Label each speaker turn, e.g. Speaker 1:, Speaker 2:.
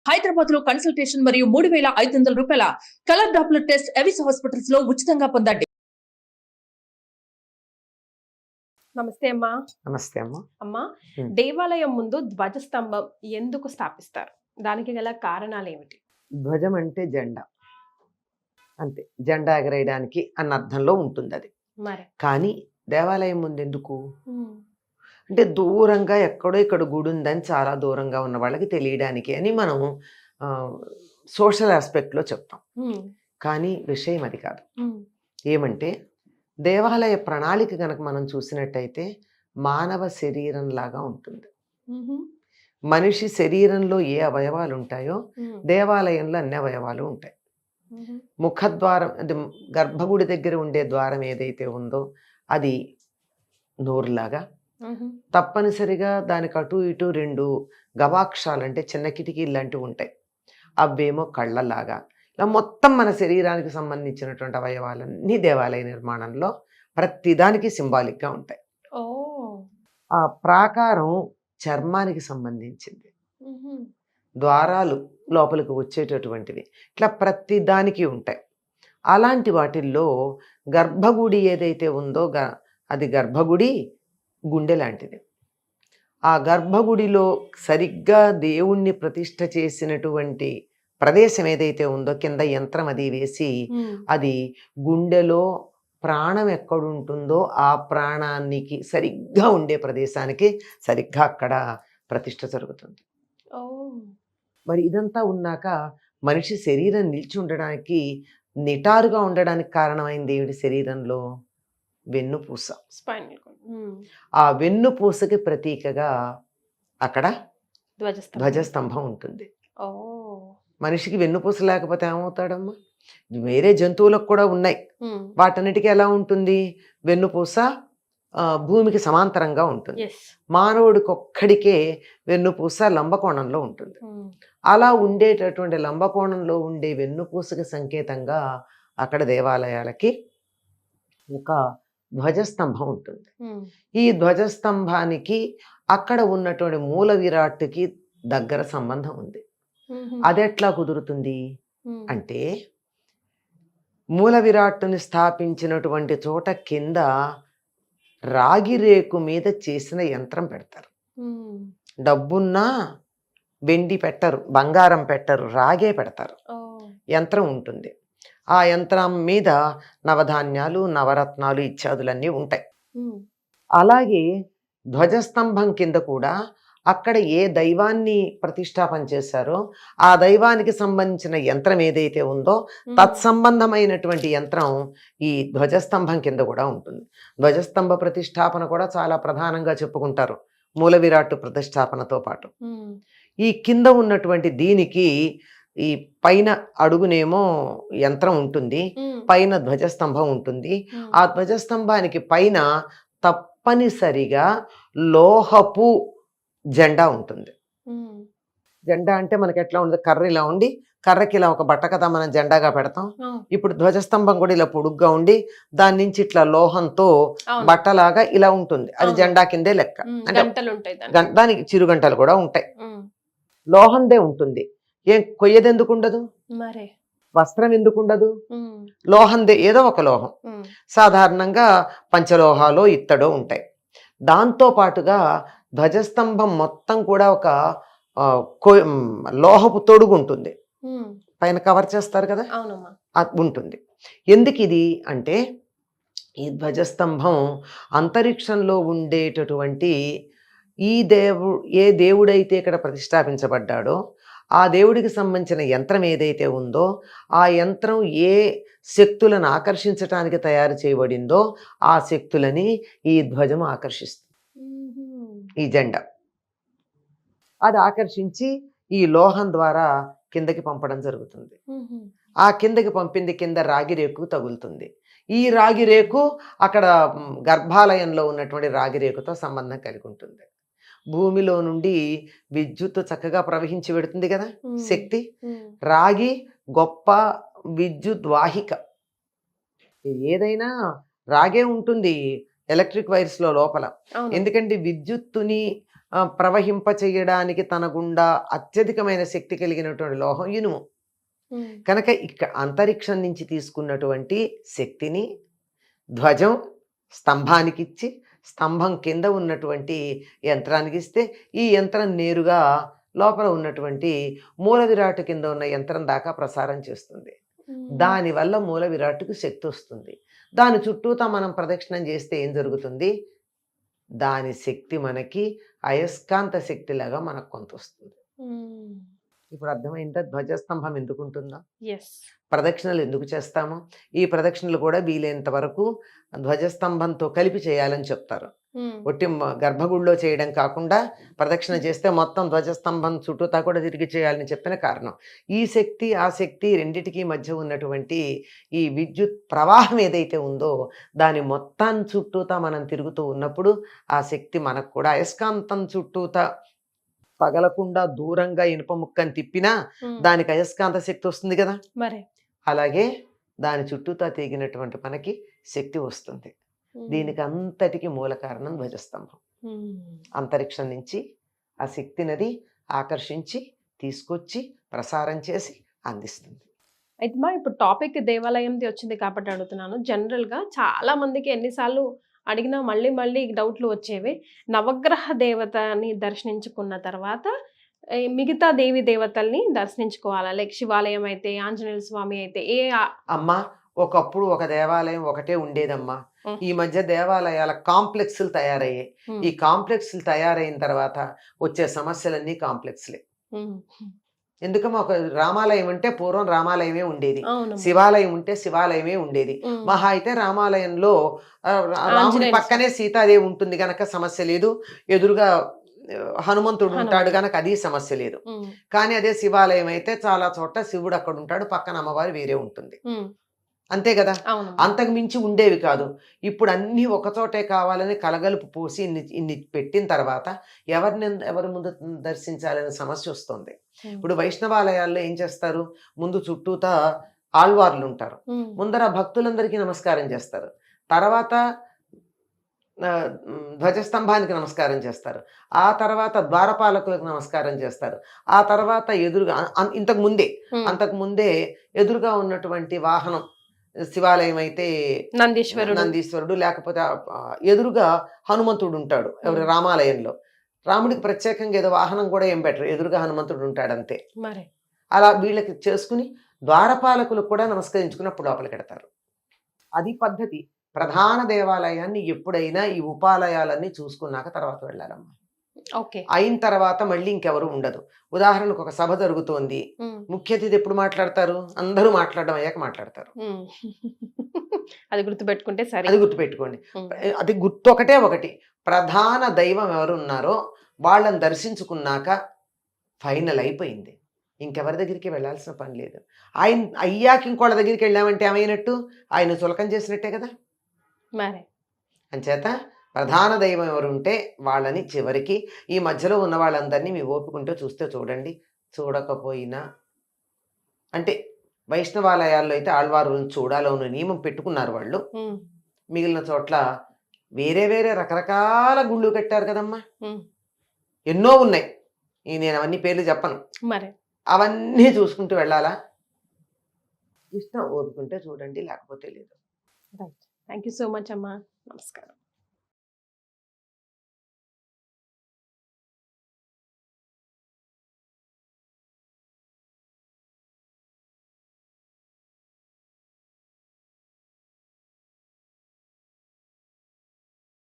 Speaker 1: హైదరాబాద్ లో కన్సల్టేషన్ మరియు 3,500 రూపాయల colour Doppler test Avis hospitals లో ఉచితంగా పొందండి.
Speaker 2: నమస్తే అమ్మా.
Speaker 3: నమస్తే అమ్మ.
Speaker 2: అమ్మా, దేవాలయం ముందు ధ్వజస్తంభం ఎందుకు స్థాపిస్తారు? దానికి గల కారణాలు ఏమిటి?
Speaker 3: ధ్వజం అంటే జెండా, అంతే. జెండా ఎగరేయడానికి అన్న అర్థంలో ఉంటుంది అది.
Speaker 2: మరి
Speaker 3: కానీ దేవాలయం ముందు ఎందుకు అంటే దూరంగా ఎక్కడో ఇక్కడ గుడి ఉందని చాలా దూరంగా ఉన్న వాళ్ళకి తెలియడానికి అని మనం సోషల్ ఆస్పెక్ట్లో చెప్తాం. కానీ విషయం అది కాదు. ఏమంటే దేవాలయ ప్రణాళిక కనుక మనం చూసినట్టయితే మానవ శరీరం లాగా ఉంటుంది. మనిషి శరీరంలో ఏ అవయవాలు ఉంటాయో దేవాలయంలో అన్ని అవయవాలు ఉంటాయి. ముఖద్వారం, అది గర్భగుడి దగ్గర ఉండే ద్వారం ఏదైతే ఉందో అది నోరులాగా, తప్పనిసరిగా దానికి అటు ఇటు 2 గవాక్షాలు అంటే చిన్న కిటికీలు లాంటివి ఉంటాయి, అవేమో కళ్ళలాగా. ఇలా మొత్తం మన శరీరానికి సంబంధించినటువంటి అవయవాలన్నీ దేవాలయ నిర్మాణంలో ప్రతిదానికి సింబాలిక్గా ఉంటాయి. ఆ ప్రాకారం చర్మానికి సంబంధించింది, ద్వారాలు లోపలికి వచ్చేటటువంటివి, ఇట్లా ప్రతి దానికి ఉంటాయి. అలాంటి వాటిల్లో గర్భగుడి ఏదైతే ఉందో అది గర్భగుడి గుండె లాంటిది. ఆ గర్భగుడిలో సరిగ్గా దేవుణ్ణి ప్రతిష్ఠ చేసినటువంటి ప్రదేశం ఏదైతే ఉందో కింద యంత్రం అది వేసి అది గుండెలో ప్రాణం ఎక్కడుంటుందో ఆ ప్రాణానికి సరిగ్గా ఉండే ప్రదేశానికి సరిగ్గా అక్కడ ప్రతిష్ఠ జరుగుతుంది. మరి ఇదంతా ఉన్నాక మనిషి శరీరం నిలిచి ఉండడానికి, నిటారుగా ఉండడానికి కారణమైన దేవుడి శరీరంలో వెన్నుపూస. ఆ వెన్నుపూసకి ప్రతీకగా అక్కడ ధ్వజస్తంభం ఉంటుంది. మనిషికి వెన్నుపూస లేకపోతే ఏమవుతాడమ్మా? వేరే జంతువులకు కూడా ఉన్నాయి, వాటన్నిటికీ ఎలా ఉంటుంది? వెన్నుపూస భూమికి సమాంతరంగా ఉంటుంది. మానవుడికి ఒక్కడికే వెన్నుపూస లంబకోణంలో ఉంటుంది. అలా ఉండేటటువంటి లంబకోణంలో ఉండే వెన్నుపూసకి సంకేతంగా అక్కడ దేవాలయాలకి ఒక ధ్వజస్తంభం ఉంటుంది. ఈ ధ్వజస్తంభానికి అక్కడ ఉన్నటువంటి మూల విరాట్కి దగ్గర సంబంధం ఉంది. అదెట్లా కుదురుతుంది అంటే మూల విరాట్టుని స్థాపించినటువంటి చోట కింద రాగి రేకు మీద చేసిన యంత్రం పెడతారు. డబ్బున్నా వెండి పెట్టరు, బంగారం పెట్టరు, రాగే పెడతారు. యంత్రం ఉంటుంది. ఆ యంత్రం మీద నవధాన్యాలు, నవరత్నాలు ఇత్యాదులన్నీ ఉంటాయి. అలాగే ధ్వజస్తంభం కింద కూడా అక్కడ ఏ దైవాన్ని ప్రతిష్టాపన చేశారో ఆ దైవానికి సంబంధించిన యంత్రం ఏదైతే ఉందో తత్సంబంధమైనటువంటి యంత్రం ఈ ధ్వజస్తంభం కింద కూడా ఉంటుంది. ధ్వజస్తంభ ప్రతిష్టాపన కూడా చాలా ప్రధానంగా చెప్పుకుంటారు మూల విరాట్ ప్రతిష్టాపనతో పాటు. ఈ కింద ఉన్నటువంటి దీనికి ఈ పైన అడుగునేమో యంత్రం ఉంటుంది, పైన ధ్వజస్తంభం ఉంటుంది. ఆ ధ్వజస్తంభానికి పైన తప్పనిసరిగా లోహపు జెండా ఉంటుంది. జెండా అంటే మనకి ఎట్లా ఉండదు? కర్ర ఇలా ఉండి, కర్రకి ఇలా ఒక బట్ట కదా మనం జెండాగా పెడతాం. ఇప్పుడు ధ్వజస్తంభం కూడా ఇలా పొడుగ్గా ఉండి దాని నుంచి ఇట్లా లోహంతో బట్టలాగా ఇలా ఉంటుంది. అది జెండా కిందే లెక్క. అంటే దానికి చిరుగంటలు కూడా ఉంటాయి. లోహందే ఉంటుంది. ఏం కొయ్యది ఎందుకు ఉండదు? వస్త్రం ఎందుకు ఉండదు? లోహందే, ఏదో ఒక లోహం. సాధారణంగా పంచలోహాలో ఇత్తడో ఉంటాయి. దాంతో పాటుగా ధ్వజస్తంభం మొత్తం కూడా ఒక లోహపు తొడుగు ఉంటుంది, పైన కవర్ చేస్తారు కదా, ఉంటుంది. ఎందుకు ఇది అంటే ఈ ధ్వజస్తంభం అంతరిక్షంలో ఉండేటటువంటి ఏ దేవుడైతే ఇక్కడ ప్రతిష్టాపించబడ్డాడో ఆ దేవుడికి సంబంధించిన యంత్రం ఏదైతే ఉందో ఆ యంత్రం ఏ శక్తులను ఆకర్షించటానికి తయారు చేయబడిందో ఆ శక్తులని ఈ ధ్వజం ఆకర్షిస్తుంది. ఈ జెండా అది ఆకర్షించి ఈ లోహం ద్వారా కిందకి పంపడం జరుగుతుంది. ఆ కిందకి పంపింది కింద రాగి రేకు తగులుతుంది. ఈ రాగి రేకు అక్కడ గర్భాలయంలో ఉన్నటువంటి రాగి రేకుతో సంబంధం కలిగి ఉంటుంది. భూమిలో నుండి విద్యుత్ చక్కగా ప్రవహించి పెడుతుంది కదా శక్తి. రాగి గొప్ప విద్యుత్ వాహిక. ఏదైనా రాగే ఉంటుంది ఎలక్ట్రిక్ వైర్స్ లో లోపల. ఎందుకంటే విద్యుత్తుని ప్రవహింప చేయడానికి తన గుండా అత్యధికమైన శక్తి కలిగినటువంటి లోహం ఇనుము. కనుక అంతరిక్షం నుంచి తీసుకున్నటువంటి శక్తిని ధ్వజం స్తంభానికి ఇచ్చి, స్తంభం కింద ఉన్నటువంటి యంత్రానికి ఇస్తే, ఈ యంత్రం నేరుగా లోపల ఉన్నటువంటి మూల విరాట్ కింద ఉన్న యంత్రం దాకా ప్రసారం చేస్తుంది. దానివల్ల మూల విరాట్కు శక్తి వస్తుంది. దాని చుట్టూతా మనం ప్రదక్షిణం చేస్తే ఏం జరుగుతుంది? దాని శక్తి మనకి అయస్కాంత శక్తిలాగా మనకు కొంత వస్తుంది. ఇప్పుడు అర్థమైందా ధ్వజస్తంభం ఎందుకు ఉంటుందో, ప్రదక్షిణలు ఎందుకు చేస్తాము? ఈ ప్రదక్షిణలు కూడా వీలైనంత వరకు ధ్వజస్తంభంతో కలిపి చేయాలని చెప్తారు. ఒట్టి గర్భగుడిలో చేయడం కాకుండా ప్రదక్షిణ చేస్తే మొత్తం ధ్వజస్తంభం చుట్టూతా కూడా తిరిగి చేయాలని చెప్పిన కారణం. ఈ శక్తి ఆ శక్తి రెండిటికి మధ్య ఉన్నటువంటి ఈ విద్యుత్ ప్రవాహం ఏదైతే ఉందో దాని మొత్తం చుట్టూతా మనం తిరుగుతూ ఉన్నప్పుడు ఆ శక్తి మనకు కూడా అయస్కాంతం చుట్టూతా పగలకుండా దూరంగా ఇనుప ముక్కని తిప్పినా దానికి అయస్కాంత శక్తి వస్తుంది కదా,
Speaker 2: మరి
Speaker 3: అలాగే దాని చుట్టూతా తీగినటువంటి మనకి శక్తి వస్తుంది. దీనికి అంతటికి మూల కారణం ధ్వజస్తంభం. అంతరిక్షం నుంచి ఆ శక్తి నది ఆకర్షించి తీసుకొచ్చి ప్రసారం చేసి అందిస్తుంది.
Speaker 2: అయితే మా ఇప్పుడు టాపిక్ దేవాలయంది వచ్చింది కాబట్టి అడుగుతున్నాను. జనరల్గా చాలా మందికి ఎన్నిసార్లు అడిగినా మళ్ళీ మళ్ళీ డౌట్లు వచ్చేవి. నవగ్రహ దేవతని దర్శించుకున్న తర్వాత మిగతా దేవి దేవతల్ని దర్శించుకోవాలా? లైక్ శివాలయం అయితే, ఆంజనేయ స్వామి అయితే
Speaker 3: అమ్మా ఒకప్పుడు ఒక దేవాలయం ఒకటే ఉండేదమ్మా. ఈ మధ్య దేవాలయాల కాంప్లెక్స్లు తయారయ్యాయి. ఈ కాంప్లెక్స్లు తయారైన తర్వాత వచ్చే సమస్యలన్నీ కాంప్లెక్స్లే. ఎందుకమ్మా, ఒక రామాలయం అంటే పూర్వం రామాలయమే ఉండేది, శివాలయం ఉంటే శివాలయమే ఉండేది. మహా అయితే రామాలయంలో రాముడి పక్కనే సీతాదేవి ఉంటుంది గనక సమస్య లేదు, ఎదురుగా హనుమంతుడు ఉంటాడు గనక అది సమస్య లేదు. కానీ అదే శివాలయం అయితే చాలా చోట్ల శివుడు అక్కడ ఉంటాడు, పక్కన అమ్మవారు వేరే ఉంటుంది. అంతే కదా, అంతకు మించి ఉండేవి కాదు. ఇప్పుడు అన్నీ ఒకచోటే కావాలని కలగలుపు పోసి ఇన్ని పెట్టిన తర్వాత ఎవరి ముందు దర్శించాలనే సమస్య వస్తుంది. ఇప్పుడు వైష్ణవాలయాల్లో ఏం చేస్తారు? ముందు చుట్టూతా ఆళ్వార్లు ఉంటారు, ముందర భక్తులందరికీ నమస్కారం చేస్తారు, తర్వాత ధ్వజస్తంభానికి నమస్కారం చేస్తారు, ఆ తర్వాత ద్వారపాలకులకు నమస్కారం చేస్తారు, ఆ తర్వాత ఎదురుగా అంతకు ముందే ఎదురుగా ఉన్నటువంటి వాహనం శివాలయం అయితే నందీశ్వరుడు, లేకపోతే ఎదురుగా హనుమంతుడు ఉంటాడు ఎవరి రామాలయంలో. రాముడికి ప్రత్యేకంగా ఏదో వాహనం కూడా ఏం పెట్టరు, ఎదురుగా హనుమంతుడు ఉంటాడు అంతే. అలా వీళ్ళకి చేసుకుని ద్వారపాలకులకు కూడా నమస్కరించుకున్నప్పుడు లోపలికి పెడతారు. అది పద్ధతి. ప్రధాన దేవాలయాన్ని ఎప్పుడైనా ఈ ఉపాలయాలన్నీ చూసుకున్నాక తర్వాత వెళ్ళాలమ్మా. అయిన తర్వాత మళ్ళీ ఇంకెవరు ఉండదు. ఉదాహరణకు ఒక సభ జరుగుతోంది, ముఖ్య అతిథి ఎప్పుడు మాట్లాడతారు? అందరూ మాట్లాడడం అయ్యాక మాట్లాడతారు.
Speaker 2: అది గుర్తుపెట్టుకుంటే సరే,
Speaker 3: అది గుర్తుపెట్టుకోండి. అది ఒకటి ప్రధాన దైవం ఎవరు ఉన్నారో వాళ్ళని దర్శించుకున్నాక ఫైనల్ అయిపోయింది, ఇంకెవరి దగ్గరికి వెళ్ళాల్సిన పని లేదు. ఆయన అయ్యాక ఇంకోళ్ళ దగ్గరికి వెళ్ళామంటే ఏమైనట్టు? ఆయన చులకం చేసినట్టే కదా.
Speaker 2: మరి
Speaker 3: అంచేత ప్రధాన దైవం ఎవరుంటే వాళ్ళని చివరికి ఈ మధ్యలో ఉన్న వాళ్ళందరినీ మీ ఓపికంటూ చూస్తే చూడండి, చూడకపోయినా అంటే వైష్ణవాలయాల్లో అయితే ఆళ్వారు చూడాలని నియమం పెట్టుకున్నారు వాళ్ళు. మిగిలిన చోట్ల వేరే వేరే రకరకాల గుళ్ళు కట్టారు కదమ్మా, ఎన్నో ఉన్నాయి. నేను అవన్నీ పేర్లు చెప్పను,
Speaker 2: మరి
Speaker 3: అవన్నీ చూసుకుంటూ వెళ్ళాలా? ఇష్టం ఓపుకుంటే చూడండి, లేకపోతే లేదు.
Speaker 2: థ్యాంక్ యూ సో మచ్ అమ్మా, నమస్కారం.